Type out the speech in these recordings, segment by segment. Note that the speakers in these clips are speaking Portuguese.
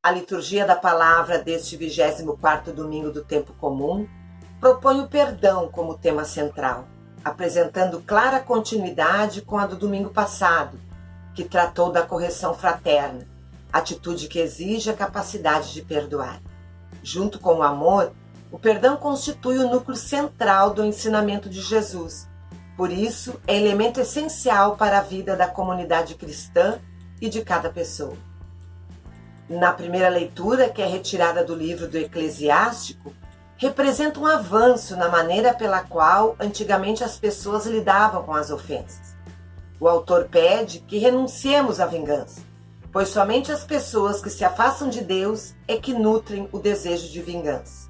A liturgia da palavra deste 24º domingo do tempo comum propõe o perdão como tema central, apresentando clara continuidade com a do domingo passado, que tratou da correção fraterna, atitude que exige a capacidade de perdoar. Junto com o amor, o perdão constitui o núcleo central do ensinamento de Jesus. Por isso, é elemento essencial para a vida da comunidade cristã e de cada pessoa. Na primeira leitura, que é retirada do livro do Eclesiástico, representa um avanço na maneira pela qual antigamente as pessoas lidavam com as ofensas. O autor pede que renunciemos à vingança, pois somente as pessoas que se afastam de Deus é que nutrem o desejo de vingança.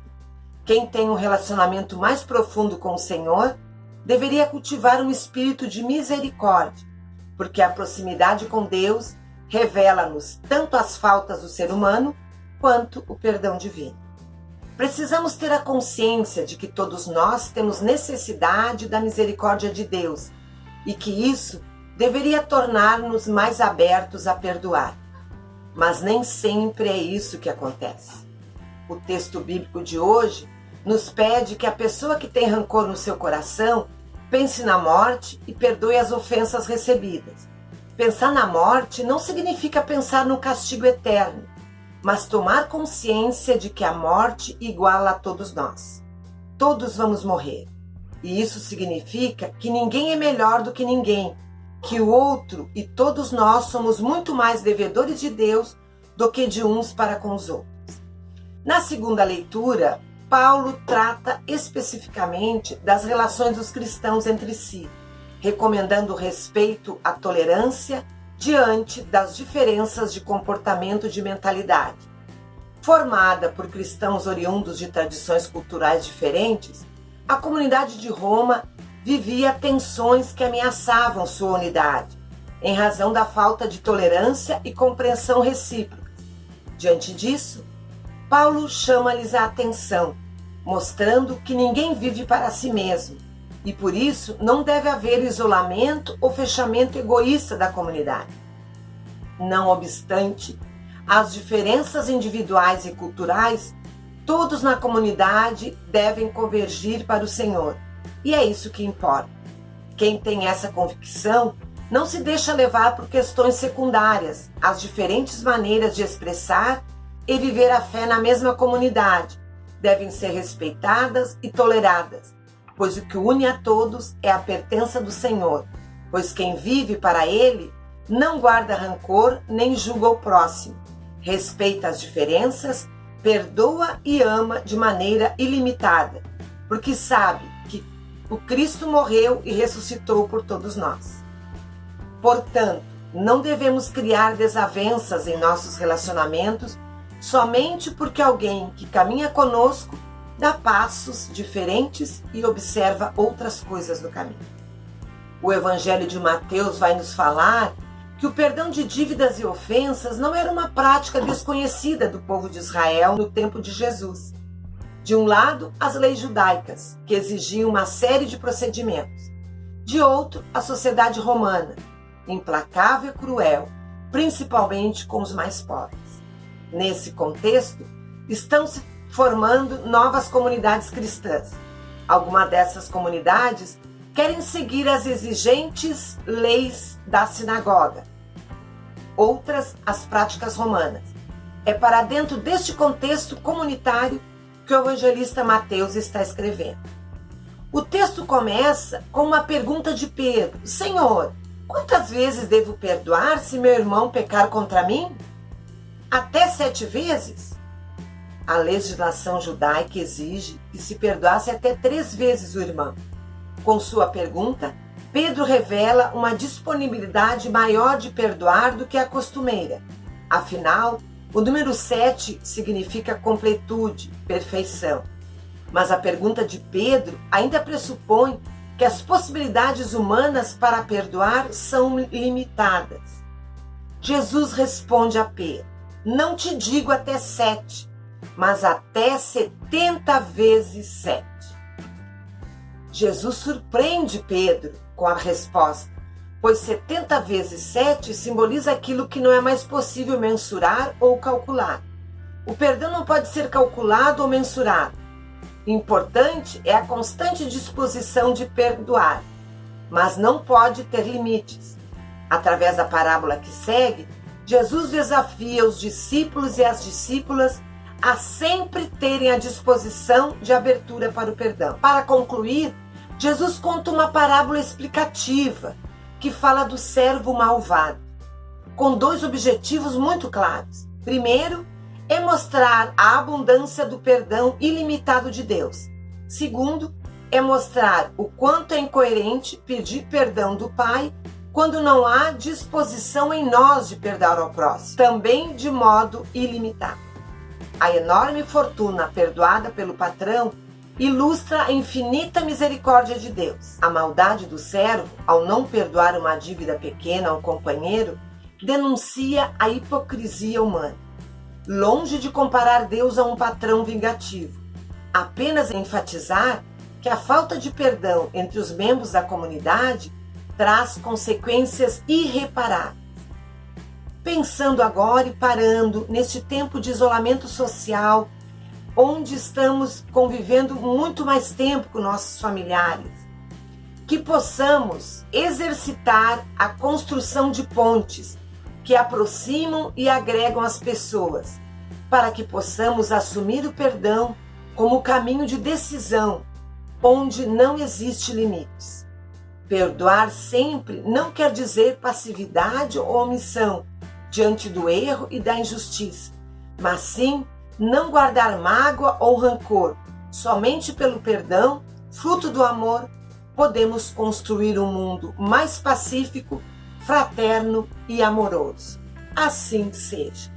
Quem tem um relacionamento mais profundo com o Senhor deveria cultivar um espírito de misericórdia, porque a proximidade com Deus revela-nos tanto as faltas do ser humano quanto o perdão divino. Precisamos ter a consciência de que todos nós temos necessidade da misericórdia de Deus e que isso deveria tornar-nos mais abertos a perdoar. Mas nem sempre é isso que acontece. O texto bíblico de hoje nos pede que a pessoa que tem rancor no seu coração pense na morte e perdoe as ofensas recebidas. Pensar na morte não significa pensar no castigo eterno, mas tomar consciência de que a morte iguala a todos nós. Todos vamos morrer. E isso significa que ninguém é melhor do que ninguém, que o outro e todos nós somos muito mais devedores de Deus do que de uns para com os outros. Na segunda leitura, Paulo trata especificamente das relações dos cristãos entre si, recomendando o respeito à tolerância diante das diferenças de comportamento e de mentalidade. Formada por cristãos oriundos de tradições culturais diferentes, a comunidade de Roma vivia tensões que ameaçavam sua unidade, em razão da falta de tolerância e compreensão recíproca. Diante disso, Paulo chama-lhes a atenção, mostrando que ninguém vive para si mesmo, e por isso não deve haver isolamento ou fechamento egoísta da comunidade. Não obstante as diferenças individuais e culturais, todos na comunidade devem convergir para o Senhor, e é isso que importa. Quem tem essa convicção não se deixa levar por questões secundárias, as diferentes maneiras de expressar e viver a fé na mesma comunidade devem ser respeitadas e toleradas, pois o que une a todos é a pertença do Senhor, pois quem vive para Ele não guarda rancor nem julga o próximo, respeita as diferenças, perdoa e ama de maneira ilimitada, porque sabe que o Cristo morreu e ressuscitou por todos nós. Portanto, não devemos criar desavenças em nossos relacionamentos somente porque alguém que caminha conosco dá passos diferentes e observa outras coisas no caminho. O Evangelho de Mateus vai nos falar que o perdão de dívidas e ofensas não era uma prática desconhecida do povo de Israel no tempo de Jesus. De um lado, as leis judaicas, que exigiam uma série de procedimentos. De outro, a sociedade romana, implacável e cruel, principalmente com os mais pobres. Nesse contexto, estão se formando novas comunidades cristãs. Algumas dessas comunidades querem seguir as exigentes leis da sinagoga, outras as práticas romanas. É para dentro deste contexto comunitário que o evangelista Mateus está escrevendo. O texto começa com uma pergunta de Pedro: Senhor, quantas vezes devo perdoar se meu irmão pecar contra mim? Até 7 vezes? A legislação judaica exige que se perdoasse até 3 vezes o irmão. Com sua pergunta, Pedro revela uma disponibilidade maior de perdoar do que a costumeira. Afinal, o número 7 significa completude, perfeição. Mas a pergunta de Pedro ainda pressupõe que as possibilidades humanas para perdoar são limitadas. Jesus responde a Pedro: não te digo até 7, mas até 70 vezes 7. Jesus surpreende Pedro com a resposta, pois 70 vezes 7 simboliza aquilo que não é mais possível mensurar ou calcular. O perdão não pode ser calculado ou mensurado. O importante é a constante disposição de perdoar, mas não pode ter limites. Através da parábola que segue, Jesus desafia os discípulos e as discípulas a sempre terem a disposição de abertura para o perdão. Para concluir, Jesus conta uma parábola explicativa que fala do servo malvado, com dois objetivos muito claros. Primeiro, é mostrar a abundância do perdão ilimitado de Deus. Segundo, é mostrar o quanto é incoerente pedir perdão do Pai quando não há disposição em nós de perdoar ao próximo, também de modo ilimitado. A enorme fortuna perdoada pelo patrão ilustra a infinita misericórdia de Deus. A maldade do servo, ao não perdoar uma dívida pequena ao companheiro, denuncia a hipocrisia humana. Longe de comparar Deus a um patrão vingativo, apenas enfatizar que a falta de perdão entre os membros da comunidade traz consequências irreparáveis. Pensando agora e parando neste tempo de isolamento social, onde estamos convivendo muito mais tempo com nossos familiares, que possamos exercitar a construção de pontes que aproximam e agregam as pessoas, para que possamos assumir o perdão como caminho de decisão, onde não existe limites. Perdoar sempre não quer dizer passividade ou omissão diante do erro e da injustiça, mas sim não guardar mágoa ou rancor. Somente pelo perdão, fruto do amor, podemos construir um mundo mais pacífico, fraterno e amoroso. Assim seja.